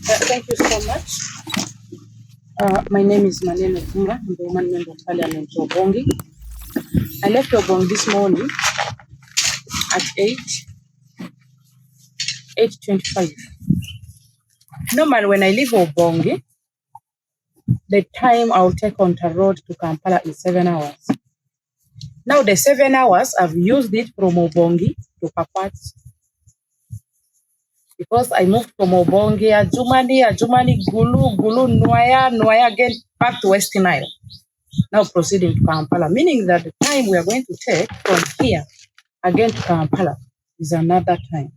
Thank you so much. My name is Maneno. I'm the woman member of parliament of Obongi. I left Obongi this morning at 8:25. Normally, when I leave Obongi, the time I'll take on the road to Kampala is 7 hours. Now, the 7 hours, I've used it from Obongi to Pakwach because I moved from Obongi, Ajumani, Gulu, Nwaya, again back to West Nile. Now proceeding to Kampala, meaning that the time we are going to take from here again to Kampala is another time.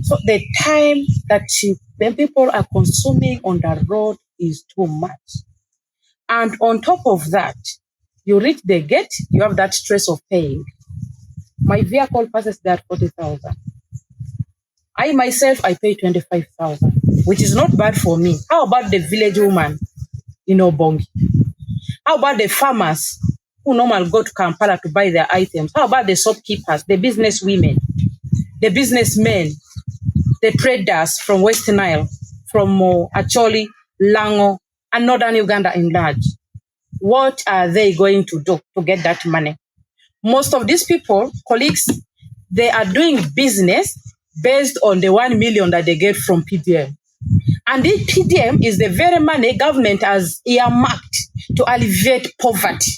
So the time that when people are consuming on the road is too much. And on top of that, you reach the gate, you have that stress of paying. My vehicle passes that 40,000. I myself, I pay 25,000, which is not bad for me. How about the village woman in Obongi? How about the farmers who normally go to Kampala to buy their items? How about the shopkeepers, the business women, the businessmen, the traders from West Nile, from Acholi, Lango, and Northern Uganda in large? What are they going to do to get that money? Most of these people, colleagues, they are doing business based on the 1 million that they get from PDM. And this PDM is the very money government has earmarked to alleviate poverty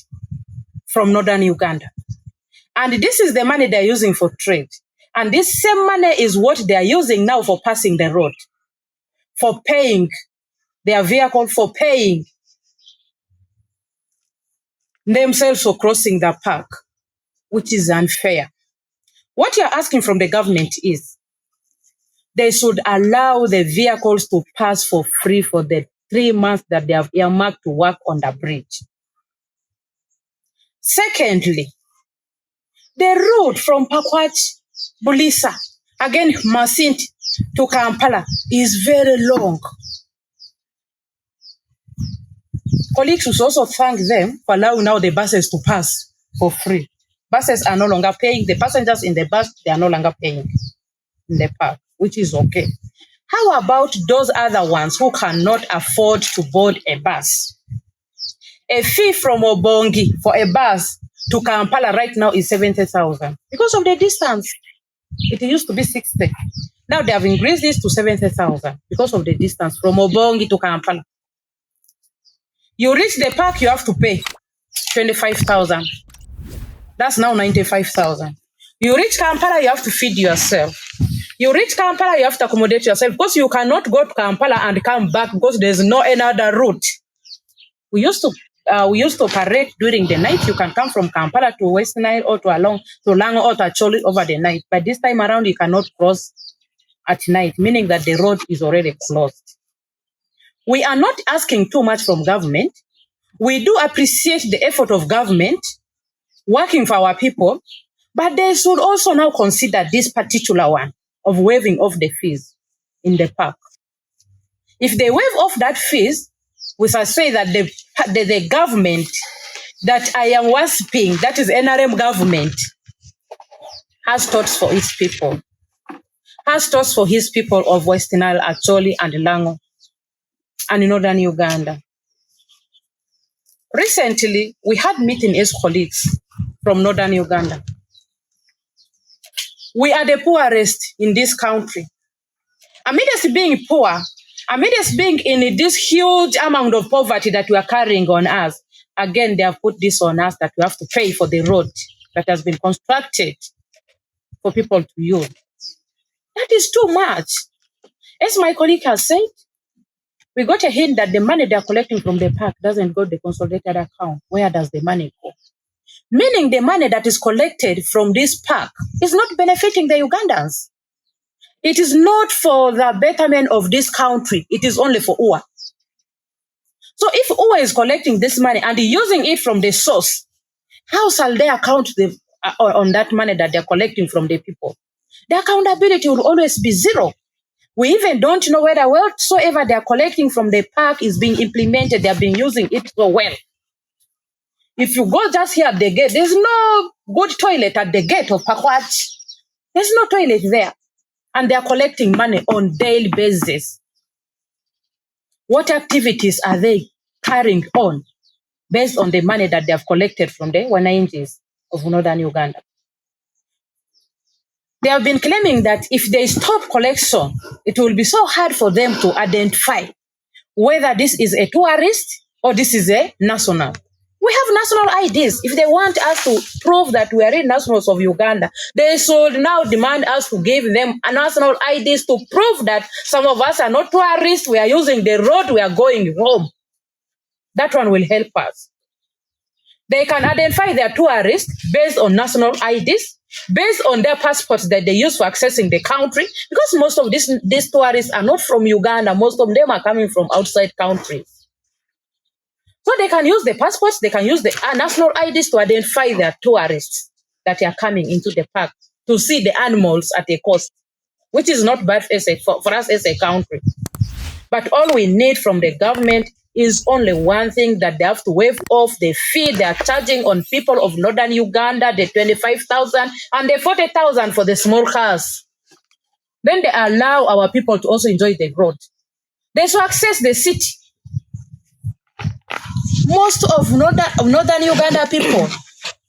from Northern Uganda. And this is the money they're using for trade. And this same money is what they are using now for passing the road, for paying their vehicle, for paying themselves for crossing the park, which is unfair. What you're asking from the government is they should allow the vehicles to pass for free for the 3 months that they have earmarked to work on the bridge. Secondly, the route from Pakwach, Bulisa, again Masint to Kampala is very long. Colleagues should also thank them for allowing now the buses to pass for free. Buses are no longer paying. The passengers in the bus, they are no longer paying in the park, which is okay. How about those other ones who cannot afford to board a bus? A fee from Obongi for a bus to Kampala right now is 70,000 because of the distance. It used to be 60. Now they have increased this to 70,000 because of the distance from Obongi to Kampala. You reach the park, you have to pay 25,000. That's now 95,000. You reach Kampala, you have to feed yourself. You reach Kampala, you have to accommodate yourself because you cannot go to Kampala and come back because there's no another route. We used to operate during the night. You can come from Kampala to West Nile or to Lango or to Acholi over the night. But this time around, you cannot cross at night, meaning that the road is already closed. We are not asking too much from government. We do appreciate the effort of government working for our people, but they should also now consider this particular one of waiving off the fees in the park. If they waive off that fees, we shall say that the government that I am worshipping, that is NRM government, has thoughts for its people, has thoughts for his people of West Nile, Acholi, and Lango, and in Northern Uganda. Recently, we had meeting as colleagues from Northern Uganda. We are the poorest in this country. Amid us being poor, amid us being in this huge amount of poverty that we are carrying on us, again, they have put this on us that we have to pay for the road that has been constructed for people to use. That is too much. As my colleague has said, we got a hint that the money they are collecting from the park doesn't go to the consolidated account. Where does the money go? Meaning the money that is collected from this park is not benefiting the Ugandans. It is not for the betterment of this country. It is only for UWA. So if UWA is collecting this money and using it from the source, how shall they account on that money that they're collecting from the people? The accountability will always be zero. We even don't know whether whatsoever they're collecting from the park is being implemented. They're being using it so well. If you go just here at the gate, there's no good toilet at the gate of Pakwach. There's no toilet there. and they are collecting money on daily basis. What activities are they carrying on based on the money that they have collected from the wananchis of northern Uganda? They have been claiming that if they stop collection, it will be so hard for them to identify whether this is a tourist or this is a national. We have national IDs. If they want us to prove that we are real nationals of Uganda, they should now demand us to give them a national IDs to prove that some of us are not tourists. We are using the road. We are going home. That one will help us. They can identify their tourists based on national IDs, based on their passports that they use for accessing the country, because most of these tourists are not from Uganda. Most of them are coming from outside countries. So they can use the passports, they can use the national IDs to identify their tourists that are coming into the park to see the animals at a cost, which is not bad for us as a country. But all we need from the government is only one thing, that they have to waive off the fee they are charging on people of northern Uganda, the 25,000 and the 40,000 for the small cars. Then they allow our people to also enjoy the road. They should access the city. Most of northern Uganda people,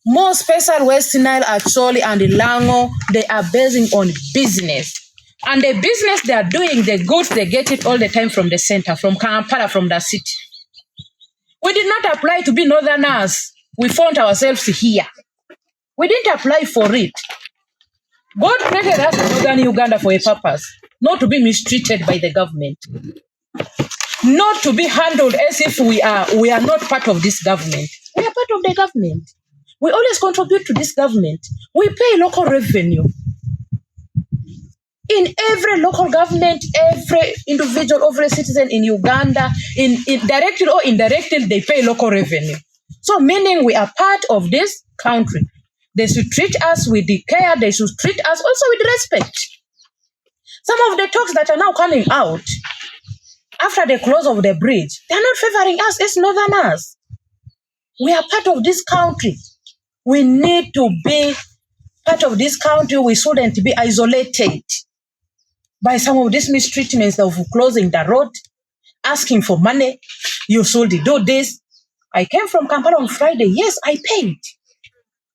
more special West Nile, Acholi, and Lango, they are basing on business. And the business they are doing, the goods, they get it all the time from the center, from Kampala, from the city. We did not apply to be northerners. We found ourselves here. We didn't apply for it. God created us in northern Uganda for a purpose, not to be mistreated by the government, not to be handled as if we are not part of this government. We are part of the government. We always contribute to this government. We pay local revenue. In every local government, every individual, every citizen in Uganda, in directly or indirectly, they pay local revenue. So meaning we are part of this country. They should treat us with the care. They should treat us also with respect. Some of the talks that are now coming out after the close of the bridge, they are not favoring us as northerners. We are part of this country. We need to be part of this country. We shouldn't be isolated by some of these mistreatments of closing the road, asking for money. You should do this. I came from Kampala on Friday. Yes, I paid.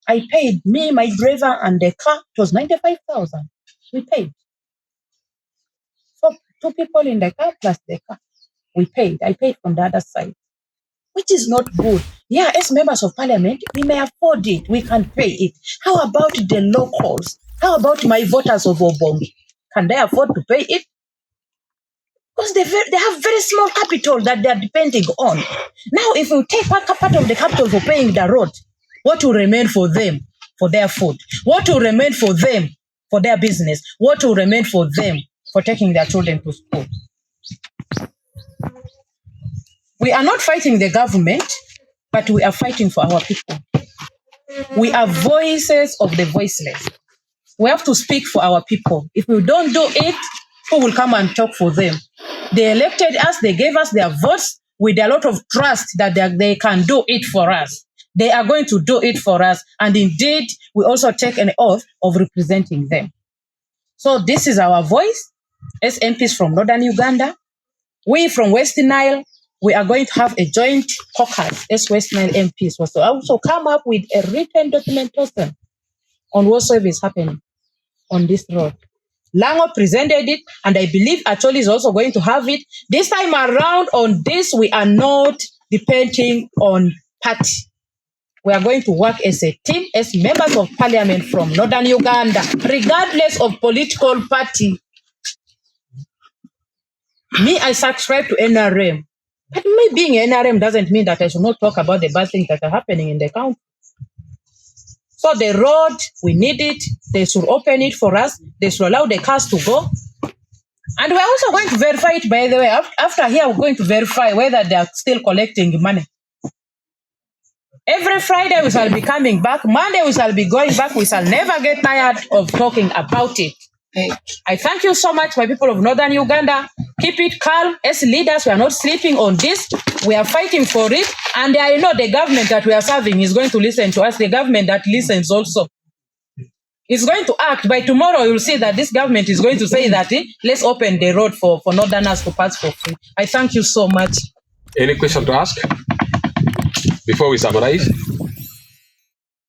I paid. Me, my driver, and the car. It was 95,000. We paid. So 2 people in the car plus the car. We paid. I paid from the other side, which is not good. Yeah, as members of parliament, we may afford it. We can pay it. How about the locals? How about my voters of Obongi? Can they afford to pay it? Because they have very small capital that they are depending on. Now, if we take part of the capital for paying the road, what will remain for them for their food? What will remain for them for their business? What will remain for them for taking their children to school? We are not fighting the government, but we are fighting for our people. We are voices of the voiceless. We have to speak for our people. If we don't do it, who will come and talk for them? They elected us, they gave us their votes with a lot of trust that they can do it for us. They are going to do it for us. And indeed, we also take an oath of representing them. So this is our voice as MPs from Northern Uganda. We from West Nile, we are going to have a joint caucus as West Nile MPs. So also come up with a written documentation on whatsoever is happening on this road. Lango presented it, and I believe Acholi is also going to have it. This time around on this, we are not depending on party. We are going to work as a team, as members of parliament from Northern Uganda, regardless of political party. Me, I subscribe to NRM. But me being NRM doesn't mean that I should not talk about the bad things that are happening in the country. So the road, we need it. They should open it for us. They should allow the cars to go. And we're also going to verify it, by the way. After here, we're going to verify whether they are still collecting money. Every Friday, we shall be coming back. Monday, we shall be going back. We shall never get tired of talking about it. I thank you so much, my people of Northern Uganda. Keep it calm. As leaders, we are not sleeping on this. We are fighting for it. And I know the government that we are serving is going to listen to us. The government that listens also. It's going to act. By tomorrow, you'll see that this government is going to say that let's open the road for northerners to pass for free. I thank you so much. Any question to ask before we summarize?